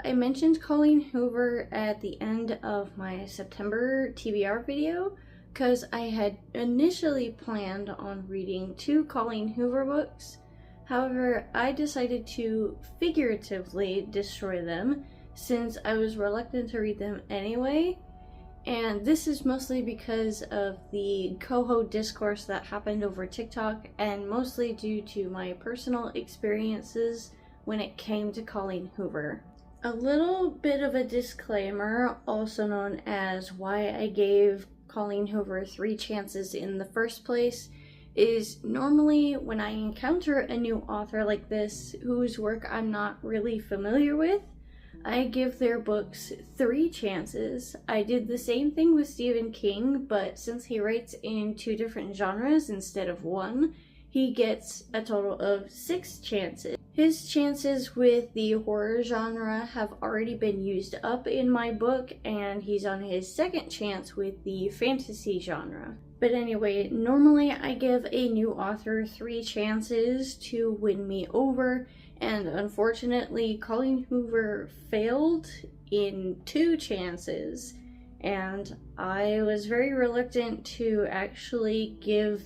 I mentioned Colleen Hoover at the end of my September TBR video because I had initially planned on reading 2 Colleen Hoover books. However, I decided to figuratively destroy them since I was reluctant to read them anyway. And this is mostly because of the coho discourse that happened over TikTok, and mostly due to my personal experiences when it came to Colleen Hoover. A little bit of a disclaimer, also known as why I gave Colleen Hoover 3 chances in the first place, is normally when I encounter a new author like this whose work I'm not really familiar with, I give their books 3 chances. I did the same thing with Stephen King, but since he writes in 2 different genres instead of 1, he gets a total of 6 chances. His chances with the horror genre have already been used up in my book, and he's on his 2nd chance with the fantasy genre. But anyway, normally I give a new author 3 chances to win me over, and unfortunately Colleen Hoover failed in 2 chances, and I was very reluctant to actually give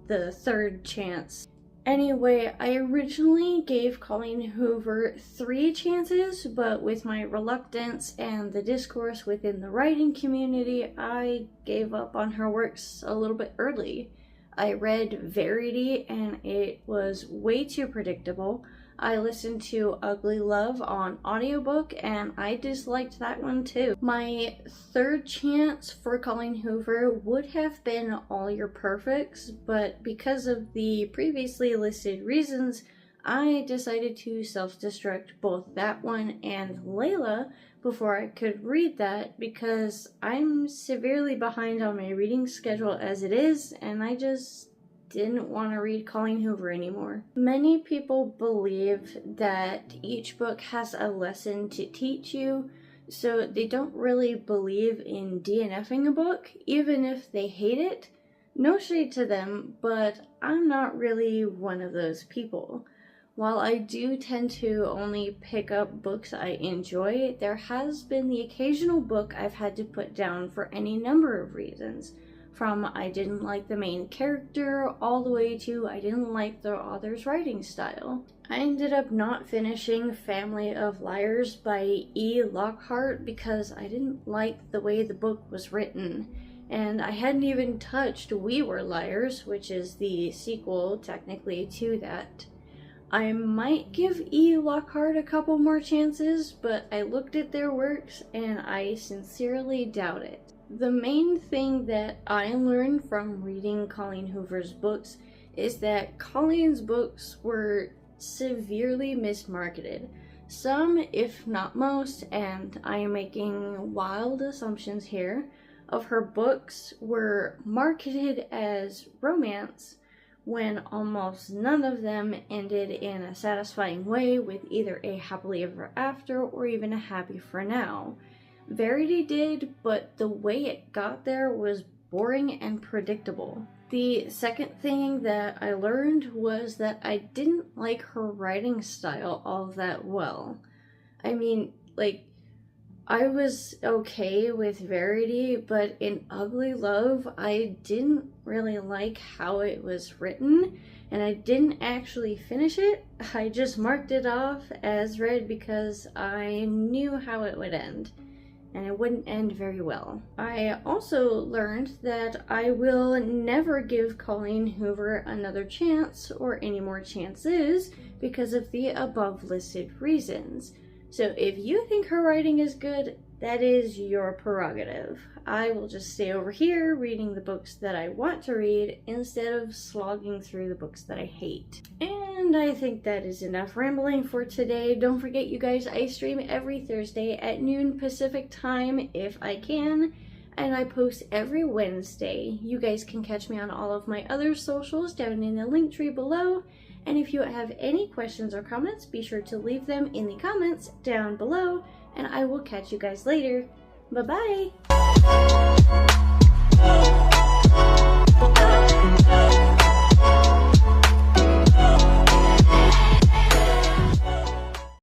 the 3rd chance. Anyway, I originally gave Colleen Hoover 3 chances, but with my reluctance and the discourse within the writing community, I gave up on her works a little bit early. I read Verity and it was way too predictable. I listened to Ugly Love on audiobook and I disliked that one too. My 3rd chance for Colleen Hoover would have been All Your Perfects, but because of the previously listed reasons, I decided to self-destruct both that one and Layla before I could read that because I'm severely behind on my reading schedule as it is, and I just didn't want to read Colleen Hoover anymore. Many people believe that each book has a lesson to teach you, so they don't really believe in DNFing a book, even if they hate it. No shade to them, but I'm not really one of those people. While I do tend to only pick up books I enjoy, there has been the occasional book I've had to put down for any number of reasons. From I didn't like the main character, all the way to I didn't like the author's writing style. I ended up not finishing Family of Liars by E. Lockhart because I didn't like the way the book was written. And I hadn't even touched We Were Liars, which is the sequel technically to that. I might give E. Lockhart a couple more chances, but I looked at their works and I sincerely doubt it. The main thing that I learned from reading Colleen Hoover's books is that Colleen's books were severely mismarketed. Some, if not most, and I am making wild assumptions here, of her books were marketed as romance when almost none of them ended in a satisfying way with either a happily ever after or even a happy for now. Verity did, but the way it got there was boring and predictable. The second thing that I learned was that I didn't like her writing style all that well. I mean, I was okay with Verity, but in Ugly Love, I didn't really like how it was written, and I didn't actually finish it. I just marked it off as read because I knew how it would end, and it wouldn't end very well. I also learned that I will never give Colleen Hoover another chance or any more chances because of the above listed reasons. So if you think her writing is good, that is your prerogative. I will just stay over here reading the books that I want to read instead of slogging through the books that I hate. And I think that is enough rambling for today. Don't forget, you guys, I stream every Thursday at noon Pacific time if I can, and I post every Wednesday. You guys can catch me on all of my other socials down in the link tree below. And if you have any questions or comments, be sure to leave them in the comments down below, and I will catch you guys later. Bye-bye!